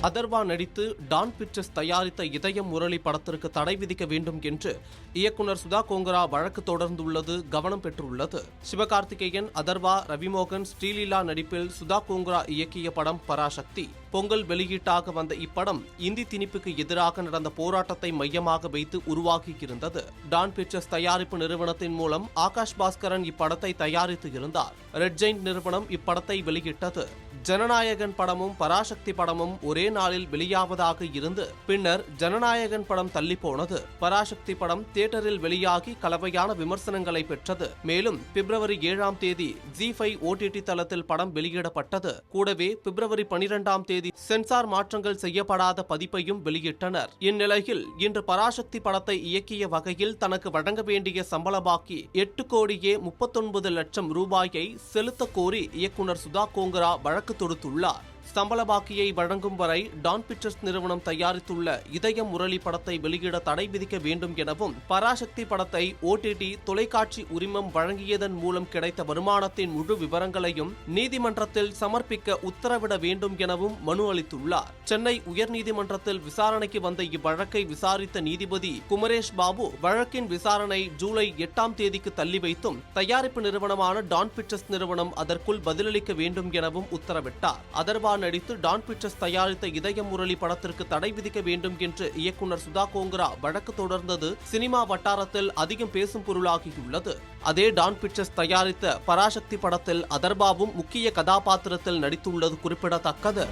அதர்வா நடித்து Don pictures தயாரித்த இதயம் முரளி படத்திற்கு தடை விதிக்க வேண்டும் என்று இயக்குனர் சுதா கோங்கரா வழக்கு தொடர்ந்துள்ளது கவனம் பெற்றுள்ளது. சிவகார்த்திகேயன், அதர்வா, ரவிமோகன், ஸ்ரீலீலா நடிப்பில் சுதா கோங்கரா இயக்கிய படம் பராசக்தி. பொங்கல் வெளியீட்டாக வந்த இப்படம் இந்தி திணிப்புக்கு எதிராக நடந்த போராட்டத்தை மையமாக வைத்து உருவாகியிருந்தது. டான் பிக்சர்ஸ் தயாரிப்பு நிறுவனத்தின் மூலம் ஆகாஷ் பாஸ்கரன் இப்படத்தை தயாரித்து இருந்தார். ரெட் ஜெயிண்ட் நிறுவனம் இப்படத்தை வெளியிட்டது. ஜனநாயகன் படமும் பராசக்தி படமும் ஒரே நாளில் வெளியாவதாக இருந்து பின்னர் ஜனநாயகன் படம் தள்ளி போனது. பராசக்தி படம் தியேட்டரில் வெளியாகி கலவையான விமர்சனங்களை பெற்றது. மேலும் பிப்ரவரி 7ஆம் தேதி ஜி5 OTT தளத்தில் படம் வெளியிடப்பட்டது. கூடவே பிப்ரவரி 12ஆம் தேதி சென்சார் மாற்றங்கள் செய்யப்படாத பதிப்பையும் வெளியிட்டனர். இந்நிலையில் இன்று பராசக்தி படத்தை இயக்கிய வகையில் தனக்கு வழங்க வேண்டிய சம்பள பாக்கி 8,39 லட்சம் ரூபாயை செலுத்த கோரி இயக்குனர் சுதா கோங்கரா வழக்கு தொடுத்துள்ளார். சம்பள பாக்கியை வழங்கும் வரை டான் பிக்சர்ஸ் நிறுவனம் தயாரித்துள்ள இதயம் முரளி படத்தை வெளியிட தடை விதிக்க வேண்டும் எனவும், பராசக்தி படத்தை OTT தொலைக்காட்சி உரிமம் வழங்கியதன் மூலம் கிடைத்த வருமானத்தின் முழு விவரங்களையும் நீதிமன்றத்தில் சமர்ப்பிக்க உத்தரவிட வேண்டும் எனவும் மனு அளித்துள்ளார். சென்னை உயர்நீதிமன்றத்தில் விசாரணைக்கு வந்த இவ்வழக்கை விசாரித்த நீதிபதி குமரேஷ் பாபு வழக்கின் விசாரணை ஜூலை 8ஆம் தேதிக்கு தள்ளி வைத்தும் தயாரிப்பு நிறுவனமான டான் பிக்சர்ஸ் நிறுவனம் அதற்குள் பதிலளிக்க வேண்டும் எனவும் உத்தரவிட்டார். அதர்வா நடித்து டான் பிக்சர்ஸ் தயாரித்த இதயம் முரளி படத்திற்கு தடை விதிக்க வேண்டும் என்று இயக்குனர் சுதா கோங்கரா வழக்கு தொடர்ந்தது சினிமா வட்டாரத்தில் அதிகம் பேசும் பொருளாகியுள்ளது. அதே டான் பிக்சர்ஸ் தயாரித்த பராசக்தி படத்தில் அதர்வாவும் முக்கிய கதாபாத்திரத்தில் நடித்துள்ளது குறிப்பிடத்தக்கது.